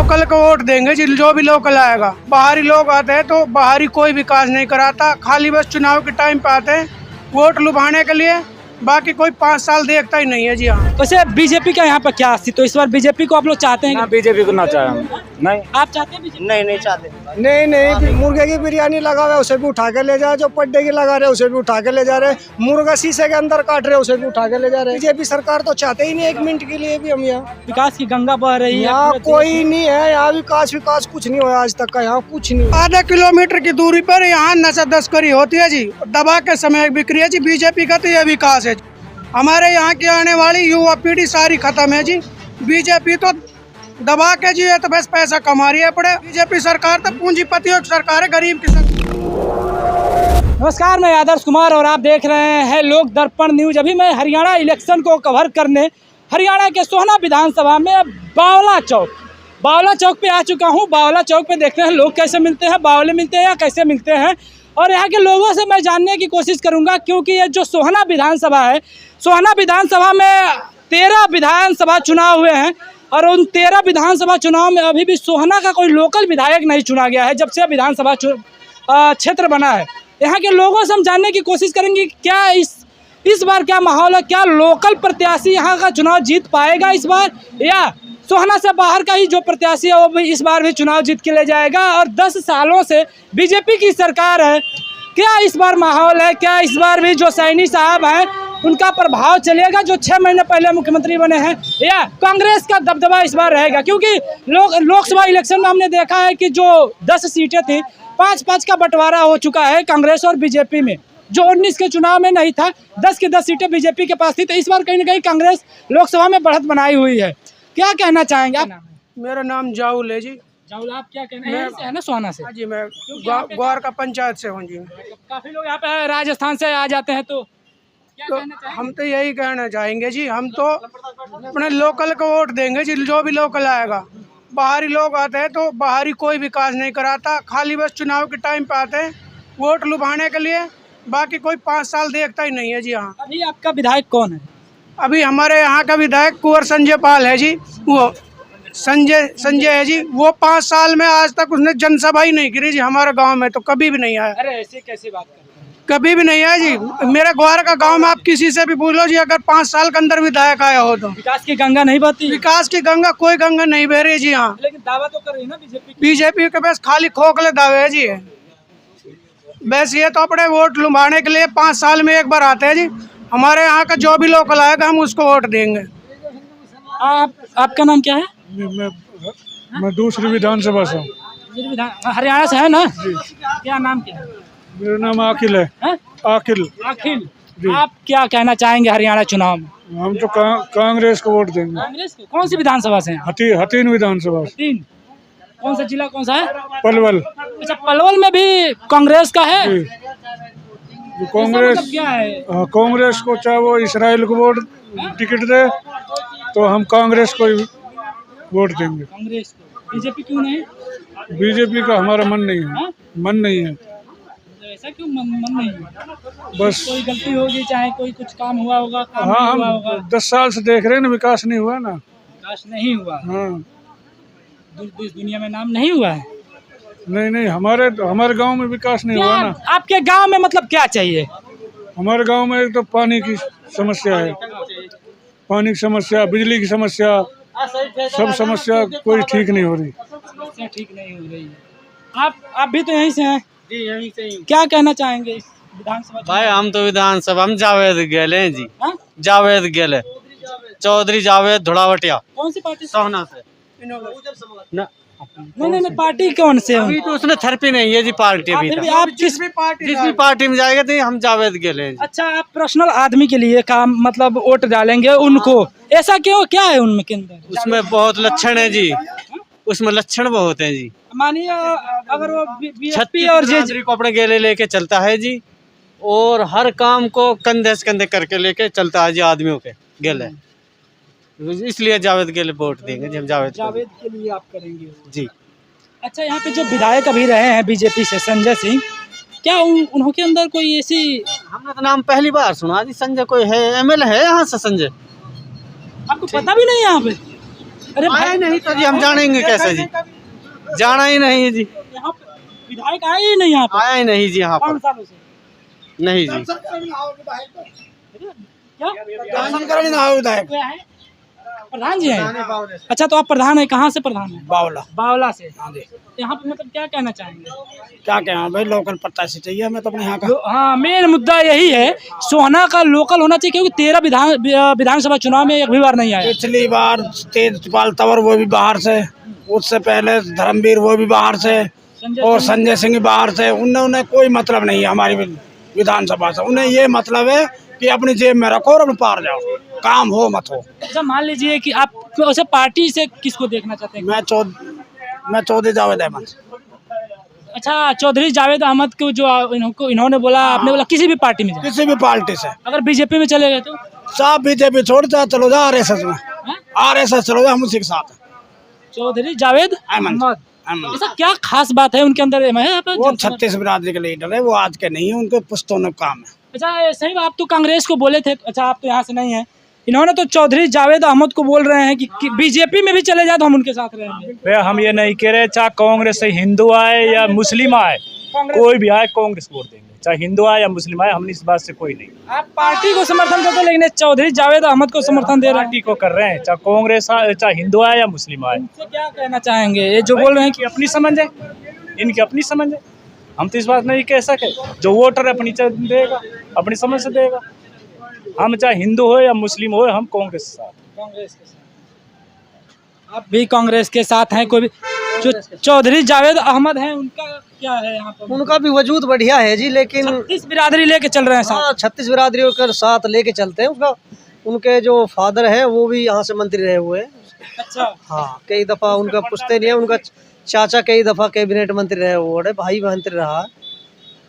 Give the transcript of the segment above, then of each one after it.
Local को vote देंगे जी, जो भी लोकल आएगा। बाहरी लोग आते हैं तो बाहरी कोई विकास नहीं कराता, खाली बस चुनाव के टाइम पे आते हैं वोट लुभाने के लिए, बाकी कोई 5 साल देखता ही नहीं है जी। हाँ, वैसे बीजेपी का यहाँ पर क्या स्थिति, तो इस बार बीजेपी को आप लोग चाहते हैं? ना बीजेपी को ना चाहे, नहीं आप चाहते हैं बीजेपी? नहीं चाहते। नहीं, मुर्गे की बिरयानी लगा हुआ है उसे भी उठा के ले जा, जो पड्डे की लगा रहे हैं उसे भी उठा के ले जा रहे, मुर्गा शीशे के अंदर काट रहे हैं उसे भी उठा के ले जा रहे। बीजेपी सरकार तो चाहते ही नहीं एक मिनट के लिए भी हम यहाँ। विकास की गंगा बह रही है, यहाँ कोई नहीं है, यहाँ विकास कुछ नहीं हुआ आज तक का, यहाँ कुछ नहीं। आधा किलोमीटर की दूरी पर यहाँ नशा तस्करी होती है जी, दबा के समय बिक्री है जी। बीजेपी का तो यह विकास है। हमारे यहाँ की आने वाली युवा पीढ़ी सारी खत्म है जी। बीजेपी तो दबा के जी है तो बस पैसा कमा रही है पड़े। बीजेपी सरकार तो पूंजीपतियों की सरकार है, गरीब की सरकार। नमस्कार, मैं आदर्श कुमार और आप देख रहे हैं लोक दर्पण न्यूज। अभी मैं हरियाणा इलेक्शन को कवर करने हरियाणा के सोहना विधानसभा में बावला चौक पे आ चुका हूं। बावला चौक पे देखते हैं लोग कैसे मिलते हैं, बावले मिलते हैं या कैसे मिलते हैं, और यहाँ के लोगों से मैं जानने की कोशिश करूंगा, क्योंकि ये जो सोहना विधानसभा है, सोहना विधानसभा में 13 विधानसभा चुनाव हुए हैं और उन 13 विधानसभा चुनाव में अभी भी सोहना का कोई लोकल विधायक नहीं चुना गया है जब से विधानसभा क्षेत्र बना है। यहाँ के लोगों से हम जानने की कोशिश करेंगे क्या इस बार क्या माहौल है, क्या लोकल प्रत्याशी यहाँ का चुनाव जीत पाएगा इस बार, या सोहना से बाहर का ही जो प्रत्याशी है वो भी इस बार भी चुनाव जीत के ले जाएगा। और 10 सालों से बीजेपी की सरकार है, क्या इस बार माहौल है, क्या इस बार भी जो सैनी साहब हैं उनका प्रभाव चलेगा जो 6 महीने पहले मुख्यमंत्री बने हैं, या कांग्रेस का दबदबा इस बार रहेगा? क्योंकि लोकसभा इलेक्शन में हमने देखा है कि जो 10 सीटें थी 5-5 का बंटवारा हो चुका है कांग्रेस और बीजेपी में, जो 19 के चुनाव में नहीं था। 10 की 10 सीटें बीजेपी के पास थी, तो इस बार कहीं ना कहीं कांग्रेस लोकसभा में बढ़त बनाई हुई है। क्या कहना चाहेंगे आप? मेरा नाम जाउल है जी। जाउल, आप क्या कहना है ना सोहना से? जी, मैं ग्वार का पंचायत से हूँ जी। काफी लोग यहाँ पे राजस्थान से आ जाते हैं, तो तो हम तो यही कहना चाहेंगे जी, हम तो अपने लोकल को वोट देंगे जी, जो भी लोकल आएगा। बाहरी लोग आते हैं तो बाहरी कोई विकास नहीं कराता, खाली बस चुनाव के टाइम पे आते हैं वोट लुभाने के लिए, बाकी कोई 5 साल देखता ही नहीं है जी। हाँ, अभी आपका विधायक कौन है? अभी हमारे यहाँ का विधायक कुंवर संजय पाल है जी। वो संजय है जी, वो 5 साल में आज तक उसने जनसभा ही नहीं करी जी हमारे गांव में, तो कभी भी नहीं आया। अरे ऐसे कैसी बात कर रहे हैं? कभी भी नहीं आया जी। मेरे ग्वार का गांव में आप किसी से भी पूछ लो जी, अगर 5 साल के अंदर विधायक आया हो तो। विकास की गंगा नहीं बहती? विकास की गंगा कोई गंगा नहीं बह रही जी। हाँ, लेकिन दावा तो कर रही है ना बीजेपी। बीजेपी के पास खाली खोखले दावे है जी। बस ये तो अपने वोट लुभाने के लिए 5 साल में एक बार आते हैं जी। हमारे यहाँ का जो भी लोकल आएगा हम उसको वोट देंगे। आपका नाम क्या है? मैं दूसरी विधानसभा से हूँ। हरियाणा से है ना? क्या नाम क्या है? मेरा नाम आकिल है। आकिल। आप क्या कहना चाहेंगे हरियाणा चुनाव में? हम तो कांग्रेस को वोट देंगे। कांग्रेस को? कौन सी विधानसभा से? हतीन विधानसभा। हतीन? कौन सा जिला कौन सा है? पलवल। अच्छा, पलवल में भी कांग्रेस का है? कांग्रेस मतलब क्या है? कांग्रेस को चाहे वो इसराइल को वोट टिकट दे तो हम कांग्रेस को वोट देंगे। कांग्रेस को? बीजेपी क्यों नहीं? बीजेपी का हमारा मन नहीं है। मन नहीं है। ऐसा क्यों मन नहीं है? बस कोई गलती होगी, चाहे कोई कुछ काम हुआ होगा, काम नहीं हाँ, हुआ हम होगा। 10 साल से देख रहे हैं ना, विकास नहीं हुआ ना। विकास नहीं हुआ? हाँ, इस दुनिया में नाम नहीं हुआ है। नहीं, हमारे गांव में विकास नहीं हुआ ना। आपके गांव में मतलब क्या चाहिए? हमारे गांव में एक तो पानी की समस्या है, पानी की समस्या, बिजली की समस्या, सब समस्या कोई ठीक नहीं हो रही। समस्या ठीक नहीं हो रही है। आप भी तो यहीं से हैं? जी, यहीं से ही। क्या कहना चाहेंगे इस विधानसभा? भाई हम तो विधानसभा हम जावेद गेले हैं जी। हाँ? जावेद गेले, चौधरी जावेद धुड़ावटिया। कौन सी पार्टी? सोहना से न, नहीं, पार्टी कौन से? अभी तो उसने थेरेपी नहीं है जी पार्टी अभी फिर भी तक। आप जिस भी पार्टी में जाएगा तो हम जावेद गेले हैं जी। अच्छा, आप पर्सनल आदमी के लिए काम मतलब वोट डालेंगे उनको, ऐसा क्यों? क्या है उनमें के अंदर? उसमें बहुत लक्षण है जी, उसमें लक्षण बहुत है जी। मानिए अगर वो बीएसपी 36 और नागरिक को अपने गेले लेके चलता है जी, और हर काम को कंधे से कंधे करके लेके चलता है जी आदमियों के गेले, इसलिए जावेद गेले वोट देंगे जी हम। जावेद के लिए आप करेंगे जी। अच्छा, यहाँ पे जो विधायक अभी रहे हैं बीजेपी से, संजय सिंह, क्या उनके अंदर कोई ऐसी? हमने तो नाम पहली बार सुना जी। संजय कोई है, एमएलए है यहाँ से संजय? आपको पता भी नहीं? यहाँ पे अरे आया भाई नहीं तो जी हम जानेंगे कैसे जी, जाना ही नहीं है जी, यहाँ पे विधायक आए ही नहीं यहाँ पे आया ही नहीं जी यहाँ 5 पर, सालों से। नहीं जी। क्या दर्शन करने ना विधायक कोई है? प्रधान जी हैं? अच्छा, तो आप प्रधान है, कहाँ से प्रधान है? बावला। बावला से। हाँ जी, यहाँ पे मतलब क्या कहना चाहेंगे? क्या कहना भाई, लोकल पत्ता से चाहिए हमें तो अपने यहाँ का। हाँ, मेन मुद्दा यही है, सोहना का लोकल होना चाहिए, क्योंकि 13 विधानसभा चुनाव में एक भी बार नहीं आया। पिछली बार तेजपाल तंवर वो भी बाहर से, उससे पहले धर्मवीर वो भी बाहर से, और संजय सिंह बाहर से। उन्हें कोई मतलब नहीं है हमारी विधानसभा से। उन्हें ये मतलब है कि अपनी जेब में रखो और अपने पार जाओ, काम हो मत हो। अच्छा, मान लीजिए कि आप वैसे पार्टी से किसको देखना चाहते हैं? मैं चौधरी जावेद अहमद। अच्छा, चौधरी जावेद अहमद को जो इन्होंने बोला, आपने बोला किसी भी पार्टी में जाए, किसी भी पार्टी से, अगर बीजेपी में चले गए तो? सब बीजेपी छोड़ जा, चलो जा RSS में, हैं? RSS चलो जा, हम उसी के साथ हैं। चौधरी जावेद अहमद। अहमद, ऐसा क्या खास बात है उनके अंदर? यहाँ पे वो 36 बिरादरी के लीडर है, वो आज के नहीं है, उनके पुश्तों में काम है। अच्छा, सही आप तो कांग्रेस को बोले थे, अच्छा आप तो यहाँ से नहीं है। इन्होंने तो चौधरी जावेद अहमद को बोल रहे हैं कि बीजेपी में भी चले जाए तो हम उनके साथ रहेंगे। हम ये नहीं कह रहे चाहे कांग्रेस से हिंदू आए या मुस्लिम आए, कोई भी आए कांग्रेस वोट देंगे, चाहे हिंदू आए या मुस्लिम आए, हमने इस बात से कोई नहीं। आप पार्टी को समर्थन करते, लेकिन चौधरी जावेद अहमद को समर्थन दे रहे हैं। पार्टी को कर रहे हैं, चाहे कांग्रेस आए, चाहे हिंदू आए या मुस्लिम आए। इनसे क्या कहना चाहेंगे, ये जो बोल रहे हैं कि अपनी समझ है, इनकी अपनी समझ है, हम तो इस बात नहीं कह सके। जो वोटर अपनी देगा, अपनी समझ से देगा। हम चाहे हिंदू हो या मुस्लिम हो, हम कांग्रेस के साथ। कांग्रेस के साथ आप भी कांग्रेस के साथ हैं? कोई भी जो चौधरी जावेद अहमद हैं, उनका क्या है यहाँ पर? उनका भी वजूद बढ़िया है जी, लेकिन 36 बिरादरी लेके चल रहे हैं साथ। हाँ 36 बिरादरियों के साथ लेके चलते हैं। उसका उनके जो फादर है वो भी यहाँ से मंत्री रहे हुए हैं। अच्छा, हाँ, कई दफा उनका पुश्ते नहीं है, उनका चाचा कई दफा कैबिनेट मंत्री रहे हुए, भाई मंत्री रहा,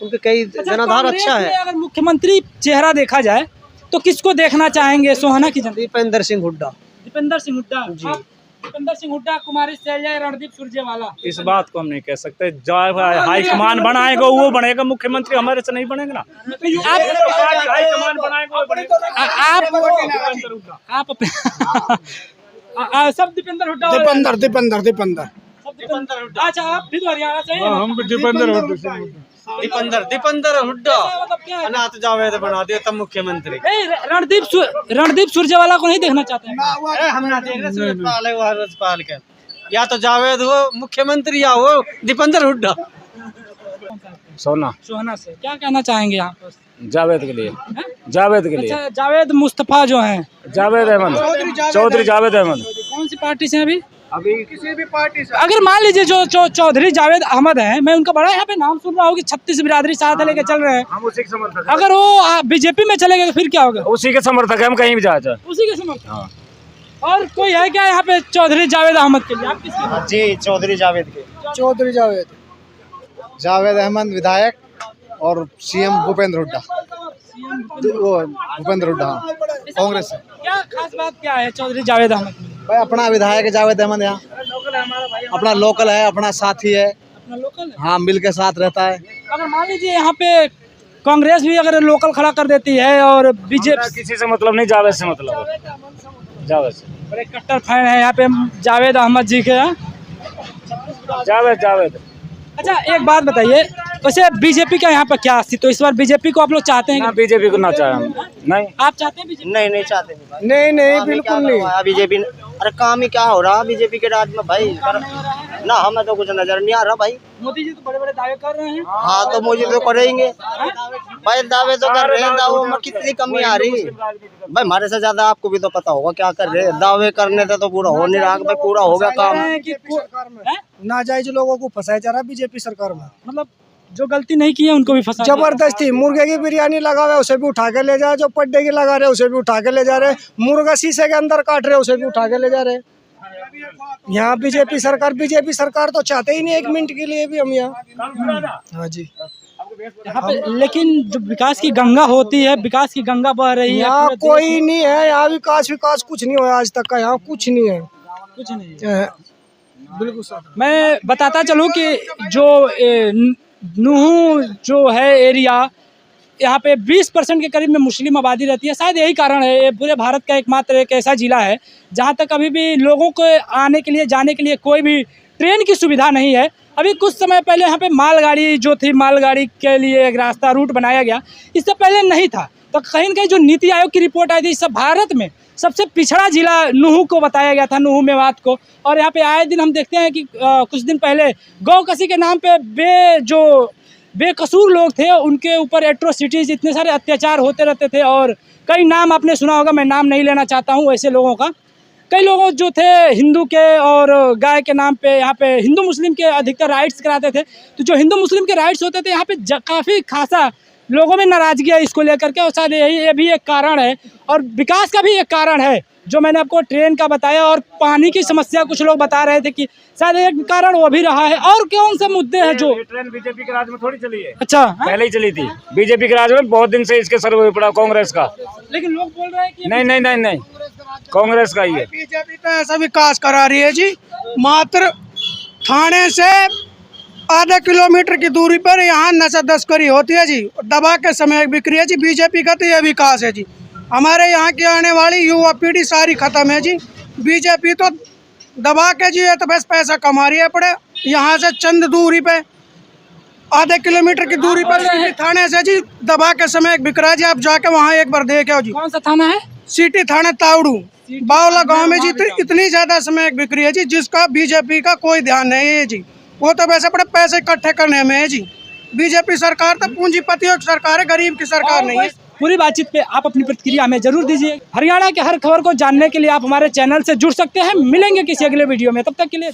उनके कई जनाधार कांग्रेस अच्छा में है। अगर मुख्यमंत्री चेहरा देखा जाए तो किसको देखना चाहेंगे सोहना की जनता? दीपेंद्र सिंह हुड्डा। दीपेंद्र सिंह हुड्डा जी। आप? दीपेंद्र सिंह हुड्डा, कुमारी शैलजा, रणदीप सुरजेवाला? इस बात को हम नहीं कह सकते। जो हाईकमान बनाएगा वो बनेगा मुख्यमंत्री, हमारे से नहीं बनेगा ना। हाईकमान बनाएगा वो बनेगा। आप सब दीपेंद्र हुड्डा? दीपेंद्र अच्छा, आप भी तो हरियाणा से ही हैं? हम भी दीपेंद्र दीपेंद्र हुड्डा मतलब क्या है? अनाथ जावेद बना दिया तब मुख्यमंत्री। रणदीप सुरजेवाला को नहीं देखना चाहते हैं? हम ना देख रहे सूरजपाल है, वो सूरजपाल के, या तो जावेद हो मुख्यमंत्री या हो दीपेंद्र हुड्डा। सोहना से क्या कहना चाहेंगे यहाँ पर? जावेद के लिए, हैं? जावेद के लिए, अच्छा, जावेद मुस्तफा जो हैं, जावेद अहमद, चौधरी जावेद अहमद। कौन सी पार्टी से हैं अभी? अभी किसी भी पार्टी से। अगर मान लीजिए जो चौधरी जावेद अहमद हैं, मैं उनका बड़ा यहाँ पे नाम सुन रहा हूँ कि 36 बिरादरी साथ लेके चल रहे हैं, हम उसी के समर्थक, अगर वो बीजेपी में चले गए तो फिर क्या होगा? उसी के समर्थक है, हम कहीं भी जाए। उसी के समर्थन। और कोई है क्या यहाँ पे चौधरी जावेद अहमद के लिए? आप किसके? जी, चौधरी जावेद के। चौधरी जावेद अहमद विधायक और CM भूपेंद्र हुड्डा। भूपेंद्र हुड्डा कांग्रेस से। क्या खास बात क्या है चौधरी जावेद अहमद में? भाई अपना विधायक जावेद अहमद यहाँ अपना लोकल है, अपना साथी है, अपना लोकल है। हाँ मिल के साथ रहता है। अगर मान लीजिए यहाँ पे कांग्रेस भी अगर लोकल खड़ा कर देती है और बीजेपी, किसी से मतलब नहीं, जावेद से मतलब है, जावेद से। बड़े कट्टर फैन है यहाँ पे जावेद अहमद जी के। हाँ? जावेद। अच्छा, एक बात बताइए, वैसे बीजेपी का यहाँ पर क्या अस्तित्व? तो इस बार बीजेपी को आप लोग चाहते हैं? बीजेपी को ना चाहे हम, नहीं। आप चाहते हैं बीजेपी? नहीं चाहते नहीं बिल्कुल नहीं। बीजेपी अरे काम ही क्या हो रहा बीजेपी के राज में भाई? ना हमें तो कुछ नजर नहीं आ रहा भाई। मोदी जी तो बड़े बड़े दावे कर रहे हैं। हाँ तो मोदी तो करेंगे भाई, दावे तो कर रहे हैं, दावों में कितनी कमी आ रही भाई? हमारे से ज्यादा आपको भी तो पता होगा क्या कर रहे हैं। दावे करने से तो पूरा हो नहीं रहा भाई, पूरा हो गया काम। नाजायज लोगों को फंसाया जा रहा है बीजेपी सरकार में। मतलब जो गलती नहीं की है उनको भी फंसा जबरदस्ती मुर्गे की बिरयानी लगा हुआ है उसे भी उठा के ले जा रहे, जो पड्डे की लगा रहे उसे भी उठा के ले जा रहे, मुर्गा शीशे के अंदर काट रहे उसे भी उठा के ले जा रहे। यहाँ बीजेपी सरकार तो चाहते ही नहीं एक मिनट के लिए भी हम यहाँ। हाँ जी, यहाँ पे लेकिन जो विकास की गंगा होती है, विकास की गंगा बह रही है। यहाँ कोई नहीं है, यहाँ विकास कुछ नहीं हुआ आज तक का, यहाँ कुछ नहीं है, कुछ नहीं। बिल्कुल सर। मैं बताता चलूँ कि जो नूहू जो है एरिया, यहाँ पे 20% के करीब में मुस्लिम आबादी रहती है। शायद यही कारण है, ये पूरे भारत का एकमात्र एक ऐसा ज़िला है जहाँ तक अभी भी लोगों को आने के लिए जाने के लिए कोई भी ट्रेन की सुविधा नहीं है। अभी कुछ समय पहले यहाँ पे मालगाड़ी जो थी, मालगाड़ी के लिए एक रास्ता रूट बनाया गया, इससे पहले नहीं था। तो कहीं न कहीं जो नीति आयोग की रिपोर्ट आई थी, सब भारत में सबसे पिछड़ा जिला नूहू को बताया गया था, नूहू मेवात को। और यहाँ पे आए दिन हम देखते हैं कि कुछ दिन पहले गौकसी के नाम पे बेकसूर लोग थे, उनके ऊपर एट्रोसिटीज़, इतने सारे अत्याचार होते रहते थे। और कई नाम आपने सुना होगा, मैं नाम नहीं लेना चाहता हूँ ऐसे लोगों का। कई लोग जो थे हिंदू के और गाय के नाम पे यहाँ पे हिंदू मुस्लिम के अधिकतर राइट्स कराते थे। तो जो हिंदू मुस्लिम के राइट्स होते थे, यहाँ पे काफ़ी खासा लोगों में नाराज़गी है इसको लेकर के। और शायद ये भी एक कारण है, और विकास का भी एक कारण है जो मैंने आपको ट्रेन का बताया। और पानी की समस्या कुछ लोग बता रहे थे कि शायद एक कारण वो भी रहा है। और कौन से मुद्दे हैं जो ट्रेन बीजेपी के राज में थोड़ी चली है, अच्छा पहले ही चली थी। बीजेपी के राज में बहुत दिन से इसके सर्वे पड़ा कांग्रेस का, लेकिन लोग बोल रहे हैं कि नहीं कांग्रेस का ही है। बीजेपी तो ऐसा विकास करा रही है जी, मात्र थाने से आधा किलोमीटर की दूरी पर यहाँ नशा तस्करी होती है जी, दबा के समय बिक्री है जी। बीजेपी का तो यह विकास है जी। हमारे यहाँ की आने वाली युवा पीढ़ी सारी खत्म है जी। बीजेपी तो दबा के जी है, तो बस पैसा कमा रही है पड़े। यहाँ से चंद दूरी पे, आधे किलोमीटर की दूरी पर सिटी थाने से जी दबा के समय बिक रहा है जी। आप जाके वहाँ एक बार देख आओ जी। कौन सा थाना है? सिटी थाना तावड़ू बावला गांव में जी इतनी ज्यादा समय बिक्री है जी, जिसका बीजेपी का कोई ध्यान नहीं है जी। वो तो वैसे बड़े पैसे इकट्ठे करने में है जी। बीजेपी सरकार तो पूंजीपतियों की सरकार है, गरीब की सरकार नहीं है। पूरी बातचीत पे आप अपनी प्रतिक्रिया हमें जरूर दीजिए। हरियाणा के हर खबर को जानने के लिए आप हमारे चैनल से जुड़ सकते हैं। मिलेंगे किसी अगले वीडियो में, तब तक के लिए।